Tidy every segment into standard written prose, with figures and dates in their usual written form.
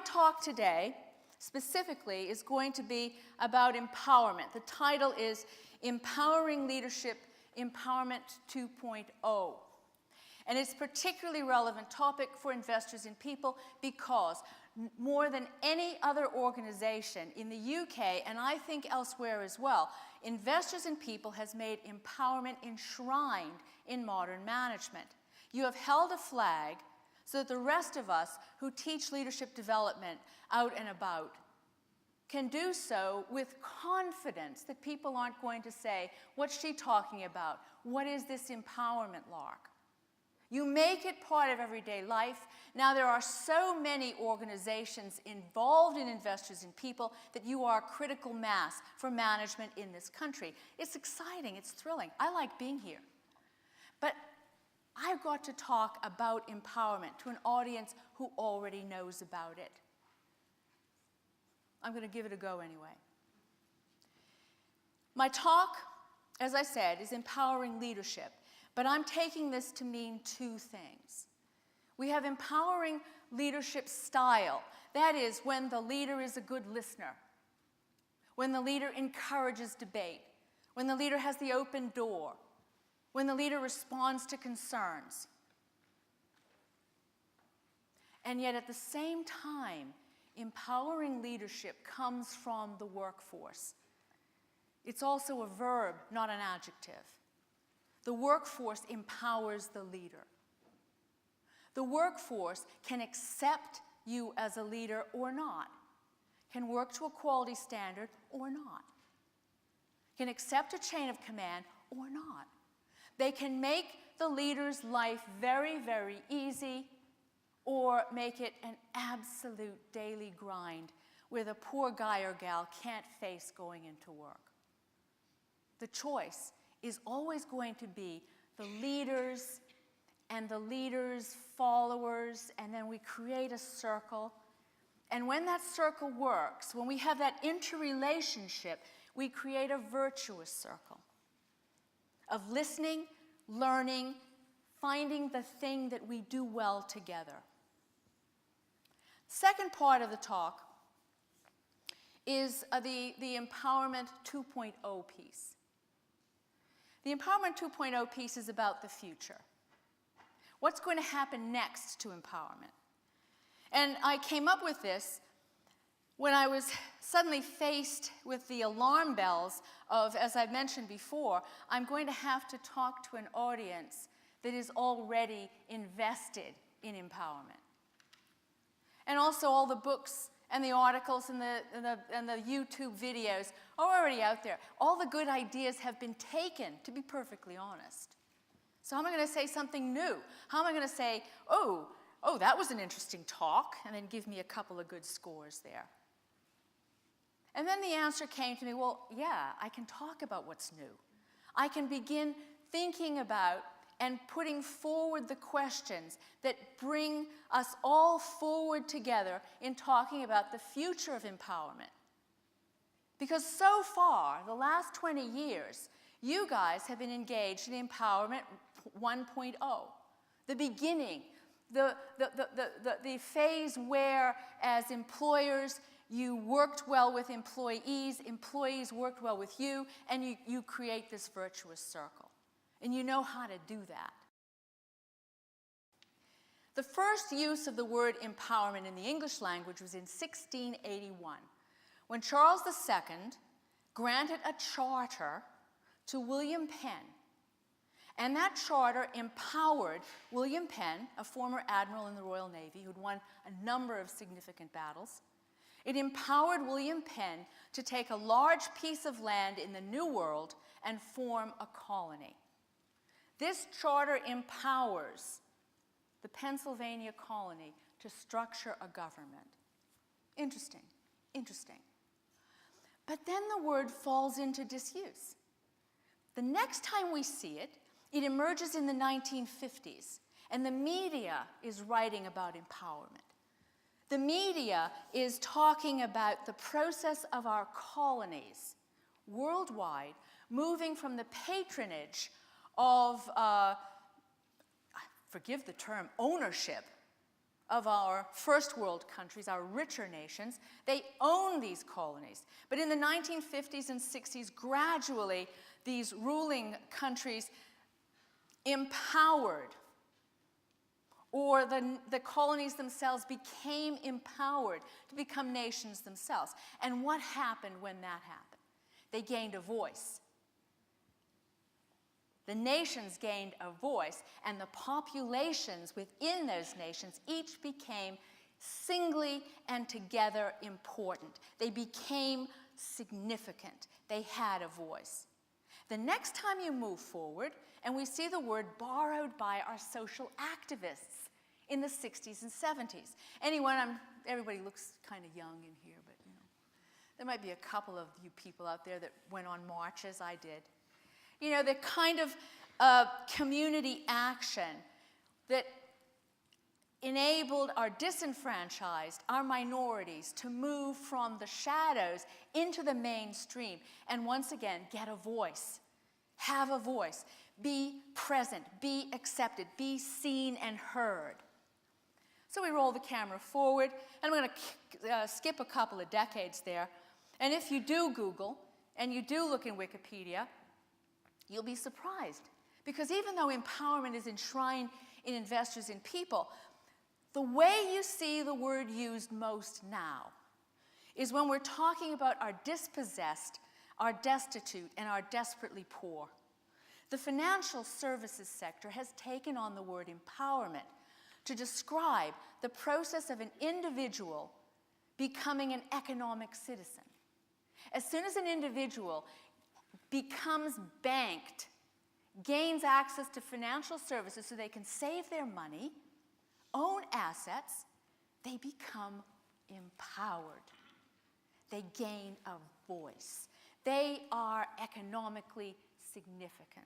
talk today, specifically, is going to be about empowerment. The title is Empowering Leadership, Empowerment 2.0. And it's a particularly relevant topic for Investors in People because more than any other organization in the UK, and I think elsewhere as well, Investors in People has made empowerment enshrined in modern management. You have held a flag so that the rest of us who teach leadership development out and about can do so with confidence that people aren't going to say, what's she talking about? What is this empowerment lark? You make it part of everyday life. Now there are so many organizations involved in Investors in People that you are critical mass for management in this country. It's exciting, it's thrilling. I like being here. But I've got to talk about empowerment to an audience who already knows about it. I'm going to give it a go anyway. My talk, as I said, is empowering leadership. But I'm taking this to mean two things. We have empowering leadership style. That is, when the leader is a good listener, when the leader encourages debate, when the leader has the open door, when the leader responds to concerns. And yet at the same time, empowering leadership comes from the workforce. It's also a verb, not an adjective. The workforce empowers the leader. The workforce can accept you as a leader or not, can work to a quality standard or not, can accept a chain of command or not. They can make the leader's life very, very easy or make it an absolute daily grind where the poor guy or gal can't face going into work. The choice is always going to be the leaders and the leaders' followers, and then we create a circle. And when that circle works, when we have that interrelationship, we create a virtuous circle of listening, learning, finding the thing that we do well together. Second part of the talk is the Empowerment 2.0 piece. The Empowerment 2.0 piece is about the future. What's going to happen next to empowerment? And I came up with this when I was suddenly faced with the alarm bells of, as I've mentioned before, I'm going to have to talk to an audience that is already invested in empowerment. And also all the books and the articles and the YouTube videos are already out there. All the good ideas have been taken, to be perfectly honest. So how am I going to say something new? How am I going to say, oh, that was an interesting talk, and then give me a couple of good scores there? And then the answer came to me, well, yeah, I can talk about what's new. I can begin thinking about and putting forward the questions that bring us all forward together in talking about the future of empowerment. Because so far, the last 20 years, you guys have been engaged in Empowerment 1.0, the beginning, the phase where, as employers, you worked well with employees, employees worked well with you, and you create this virtuous circle. And you know how to do that. The first use of the word empowerment in the English language was in 1681, when Charles II granted a charter to William Penn. And that charter empowered William Penn, a former admiral in the Royal Navy who'd won a number of significant battles. It empowered William Penn to take a large piece of land in the New World and form a colony. This charter empowers the Pennsylvania colony to structure a government. Interesting, interesting. But then the word falls into disuse. The next time we see it, it emerges in the 1950s, and the media is writing about empowerment. The media is talking about the process of our colonies worldwide moving from the patronage of, forgive the term, ownership of our first world countries, our richer nations, they own these colonies. But in the 1950s and 60s, gradually, these ruling countries empowered, or the colonies themselves became empowered to become nations themselves. And what happened when that happened? They gained a voice. The nations gained a voice, and the populations within those nations each became singly and together important. They became significant. They had a voice. The next time you move forward, and we see the word borrowed by our social activists in the 60s and 70s. Everybody looks kind of young in here, but you know, there might be a couple of you people out there that went on marches. I did. You know, the kind of community action that enabled our disenfranchised, our minorities, to move from the shadows into the mainstream and once again get a voice, have a voice, be present, be accepted, be seen and heard. So we roll the camera forward, and I'm going to skip a couple of decades there. And if you do Google and you do look in Wikipedia, you'll be surprised. Because even though empowerment is enshrined in Investors in People, the way you see the word used most now is when we're talking about our dispossessed, our destitute, and our desperately poor. The financial services sector has taken on the word empowerment to describe the process of an individual becoming an economic citizen. As soon as an individual becomes banked, gains access to financial services so they can save their money, own assets, they become empowered. They gain a voice. They are economically significant.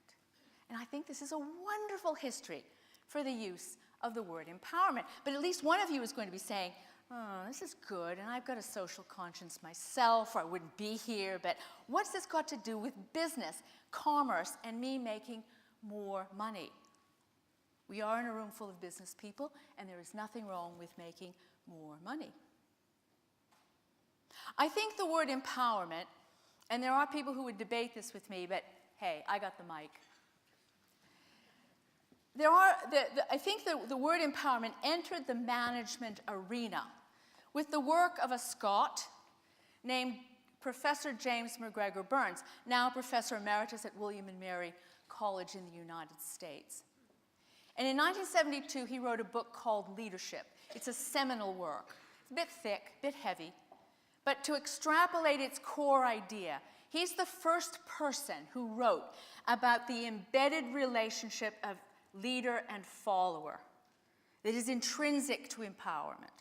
And I think this is a wonderful history for the use of the word empowerment. But at least one of you is going to be saying, oh, this is good, and I've got a social conscience myself, or I wouldn't be here, but what's this got to do with business, commerce, and me making more money? We are in a room full of business people, and there is nothing wrong with making more money. I think the word empowerment, and there are people who would debate this with me, but hey, I got the mic. I think the word empowerment entered the management arena with the work of a Scot named Professor James MacGregor Burns, now Professor Emeritus at William and Mary College in the United States. And in 1972, he wrote a book called Leadership. It's a seminal work. It's a bit thick, a bit heavy, but to extrapolate its core idea, he's the first person who wrote about the embedded relationship of leader and follower that is intrinsic to empowerment.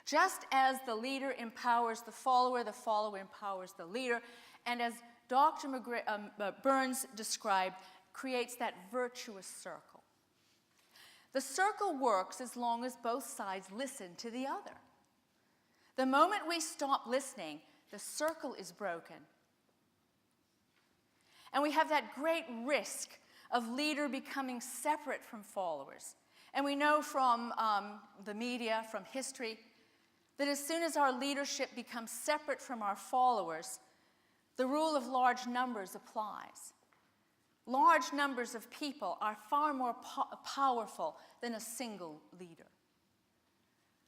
Just as the leader empowers the follower empowers the leader, and as Dr. Burns described, creates that virtuous circle. The circle works as long as both sides listen to the other. The moment we stop listening, the circle is broken. And we have that great risk of leader becoming separate from followers. And we know from the media, from history, that as soon as our leadership becomes separate from our followers, the rule of large numbers applies. Large numbers of people are far more powerful than a single leader.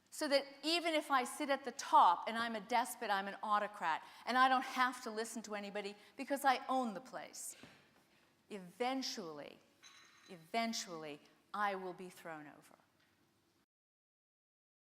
So that even if I sit at the top and I'm a despot, I'm an autocrat, and I don't have to listen to anybody because I own the place, eventually, I will be thrown over.